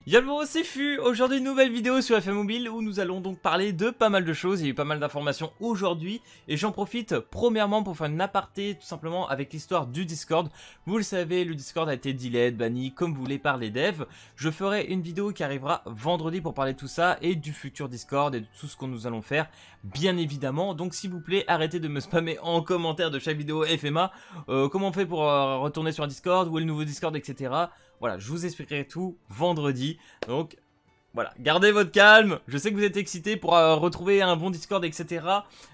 Yalbo, c'est Fu. Aujourd'hui, nouvelle vidéo sur FM Mobile où nous allons donc parler de pas mal de choses. Il y a eu pas mal d'informations aujourd'hui et j'en profite premièrement pour faire une aparté tout simplement avec l'histoire du Discord. Vous le savez, le Discord a été delete, banni comme vous voulez par les devs. Je ferai une vidéo qui arrivera vendredi pour parler de tout ça et du futur Discord et de tout ce que nous allons faire, bien évidemment. Donc s'il vous plaît, arrêtez de me spammer en commentaire de chaque vidéo FMA. Comment on fait pour retourner sur un Discord, où est le nouveau Discord, etc. Voilà, je vous expliquerai tout vendredi. Donc, voilà, gardez votre calme. Je sais que vous êtes excités pour retrouver un bon Discord, etc.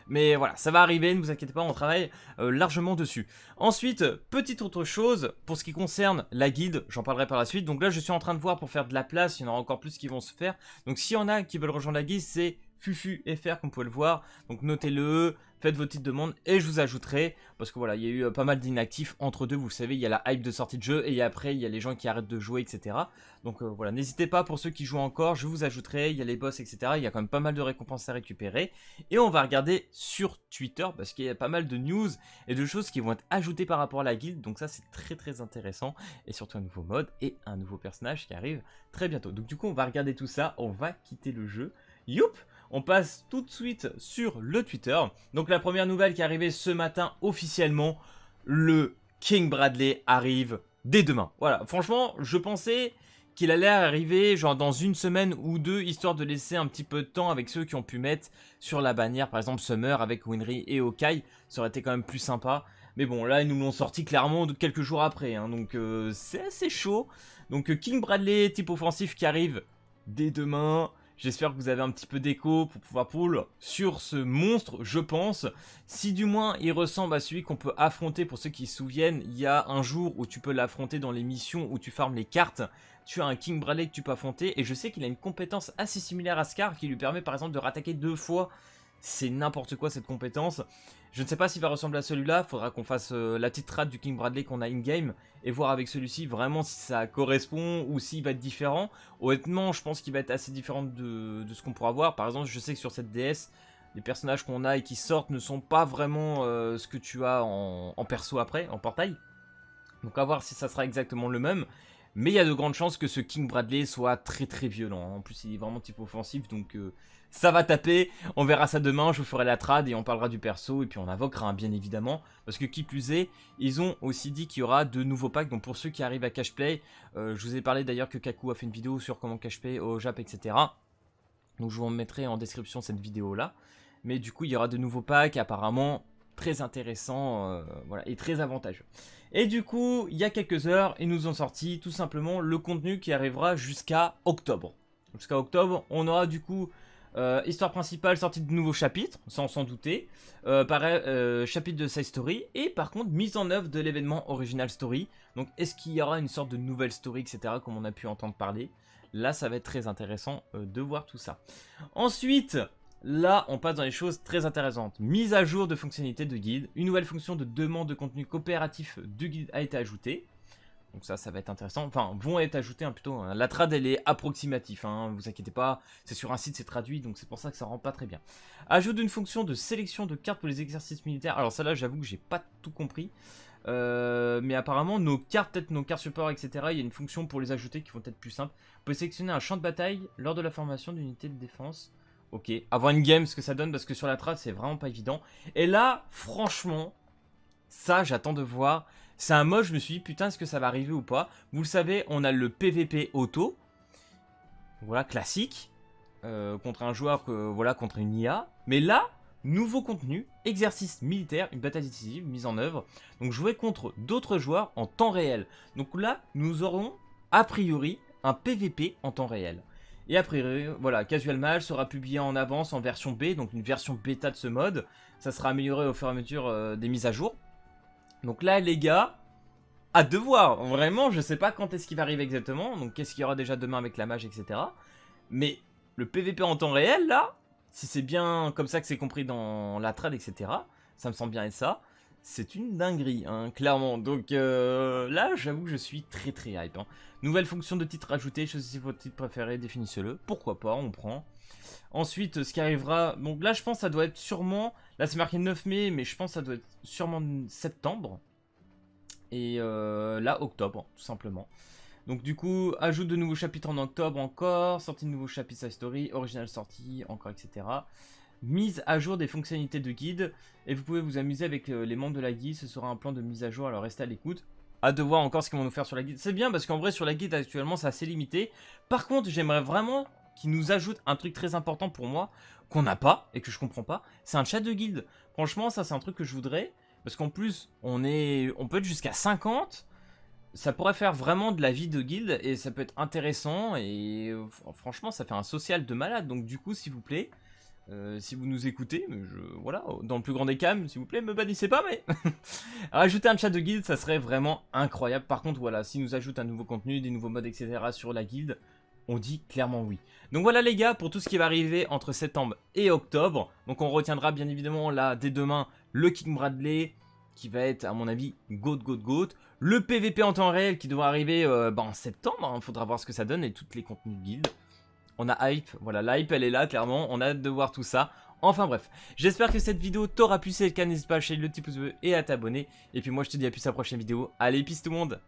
Mais voilà, ça va arriver, ne vous inquiétez pas, on travaille largement dessus. Ensuite, petite autre chose, pour ce qui concerne la guilde, j'en parlerai par la suite. Donc là, je suis en train de voir pour faire de la place, il y en aura encore plus qui vont se faire. Donc s'il y en a qui veulent rejoindre la guilde, c'est FufuFR, comme vous pouvez le voir. Donc notez-le, faites vos petites demandes et je vous ajouterai. Parce que voilà, il y a eu pas mal d'inactifs entre deux. Vous le savez, il y a la hype de sortie de jeu et après, il y a les gens qui arrêtent de jouer, etc. Donc voilà, n'hésitez pas pour ceux qui jouent encore, je vous ajouterai. Il y a les boss, etc. Il y a quand même pas mal de récompenses à récupérer. Et on va regarder sur Twitter parce qu'il y a pas mal de news et de choses qui vont être ajoutées par rapport à la guilde. Donc ça, c'est très très intéressant. Et surtout un nouveau mode et un nouveau personnage qui arrive très bientôt. Donc du coup, on va regarder tout ça. On va quitter le jeu. Youp! On passe tout de suite sur le Twitter. Donc la première nouvelle qui est arrivée ce matin officiellement, le King Bradley arrive dès demain. Voilà, franchement, je pensais qu'il allait arriver genre dans une semaine ou deux, histoire de laisser un petit peu de temps avec ceux qui ont pu mettre sur la bannière, par exemple Summer avec Winry et Okai. Ça aurait été quand même plus sympa. Mais bon, là, ils nous l'ont sorti clairement quelques jours après. Hein, donc c'est assez chaud. Donc King Bradley, type offensif qui arrive dès demain. J'espère que vous avez un petit peu d'écho pour pouvoir pull sur ce monstre, je pense. Si du moins il ressemble à celui qu'on peut affronter, pour ceux qui se souviennent, il y a un jour où tu peux l'affronter dans les missions où tu farmes les cartes. Tu as un King Bradley que tu peux affronter et je sais qu'il a une compétence assez similaire à Scar qui lui permet par exemple de rattaquer 2 fois. C'est n'importe quoi cette compétence. Je ne sais pas s'il va ressembler à celui-là, faudra qu'on fasse la petite rate du King Bradley qu'on a in-game et voir avec celui-ci vraiment si ça correspond ou s'il va être différent. Honnêtement, je pense qu'il va être assez différent de ce qu'on pourra voir. Par exemple, je sais que sur cette DS, les personnages qu'on a et qui sortent ne sont pas vraiment ce que tu as en perso après, en portail. Donc à voir si ça sera exactement le même. Mais il y a de grandes chances que ce King Bradley soit très très violent. En plus, il est vraiment type offensif, donc ça va taper. On verra ça demain, je vous ferai la trad et on parlera du perso. Et puis on invoquera, hein, bien évidemment. Parce que qui plus est, ils ont aussi dit qu'il y aura de nouveaux packs. Donc pour ceux qui arrivent à Cashplay, je vous ai parlé d'ailleurs que Kaku a fait une vidéo sur comment Cashplay au Jap, etc. Donc je vous mettrai en description cette vidéo-là. Mais du coup, il y aura de nouveaux packs apparemment très intéressants voilà, et très avantageux. Et du coup, il y a quelques heures, ils nous ont sorti tout simplement le contenu qui arrivera jusqu'à octobre. Jusqu'à octobre, on aura du coup histoire principale, sortie de nouveaux chapitres, sans s'en douter. Pareil, chapitre de side story. Et par contre, mise en œuvre de l'événement original story. Donc, est-ce qu'il y aura une sorte de nouvelle story, etc., comme on a pu entendre parler? Là, ça va être très intéressant de voir tout ça. Ensuite, là, on passe dans les choses très intéressantes. Mise à jour de fonctionnalités de guide. Une nouvelle fonction de demande de contenu coopératif de guide a été ajoutée. Donc ça va être intéressant. Enfin, vont être ajoutés hein, plutôt. Hein. La trad, elle est approximative. Hein, vous inquiétez pas. C'est sur un site, c'est traduit. Donc c'est pour ça que ça rend pas très bien. Ajout d'une fonction de sélection de cartes pour les exercices militaires. Alors ça là, j'avoue que j'ai pas tout compris. Mais apparemment, nos cartes, peut-être nos cartes support, etc. Il y a une fonction pour les ajouter qui vont être plus simples. Vous pouvez sélectionner un champ de bataille lors de la formation d'unité de défense. Ok, avoir une game, ce que ça donne, parce que sur la trad, c'est vraiment pas évident. Et là, franchement, ça, j'attends de voir. C'est un mode, je me suis dit, putain, est-ce que ça va arriver ou pas? Vous le savez, on a le PVP auto. Voilà, classique. Contre un joueur, voilà, contre une IA. Mais là, nouveau contenu, exercice militaire, une bataille décisive, mise en œuvre. Donc jouer contre d'autres joueurs en temps réel. Donc là, nous aurons, a priori, un PVP en temps réel. Et a priori, voilà, Casual Match sera publié en avance en version B, donc une version bêta de ce mode. Ça sera amélioré au fur et à mesure des mises à jour. Donc là, les gars, à de voir. Vraiment, je sais pas quand est-ce qu'il va arriver exactement. Donc qu'est-ce qu'il y aura déjà demain avec la mage, etc. Mais le PVP en temps réel, là, si c'est bien comme ça que c'est compris dans la trad, etc., ça me semble bien être ça. C'est une dinguerie, hein, clairement. Donc là, j'avoue que je suis très très hype. Hein. Nouvelle fonction de titre ajoutée, choisissez votre titre préféré, définissez-le. Pourquoi pas, on prend. Ensuite, ce qui arrivera... Donc là, je pense que ça doit être sûrement... Là, c'est marqué 9 mai, mais je pense que ça doit être sûrement septembre. Et là, octobre, tout simplement. Donc du coup, ajout de nouveaux chapitres en octobre encore, sortie de nouveaux chapitres Side Story, original sortie, encore etc. Mise à jour des fonctionnalités de guide, et vous pouvez vous amuser avec les membres de la guide, ce sera un plan de mise à jour, alors restez à l'écoute. Hâte de voir encore ce qu'ils vont nous faire sur la guide. C'est bien parce qu'en vrai sur la guide actuellement c'est assez limité. Par contre j'aimerais vraiment qu'ils nous ajoutent un truc très important pour moi, qu'on n'a pas et que je comprends pas, c'est un chat de guilde. Franchement ça c'est un truc que je voudrais, parce qu'en plus on peut être jusqu'à 50. Ça pourrait faire vraiment de la vie de guilde et ça peut être intéressant et franchement ça fait un social de malade. Donc du coup s'il vous plaît, si vous nous écoutez, voilà, dans le plus grand des calmes, s'il vous plaît, me bannissez pas, mais rajouter un chat de guilde, ça serait vraiment incroyable. Par contre, voilà, s'ils nous ajoutent un nouveau contenu, des nouveaux modes, etc. sur la guilde, on dit clairement oui. Donc voilà les gars, pour tout ce qui va arriver entre septembre et octobre. Donc on retiendra bien évidemment là, dès demain, le King Bradley, qui va être à mon avis GOAT. Le PVP en temps réel qui devra arriver en septembre, il faudra voir ce que ça donne et tous les contenus de guilde. On a hype, voilà, la hype elle est là clairement, on a hâte de voir tout ça. Enfin bref, j'espère que cette vidéo t'aura plu, si c'est le cas n'hésite pas à lâcher le petit pouce bleu et à t'abonner. Et puis moi je te dis à plus à la prochaine vidéo, allez peace tout le monde.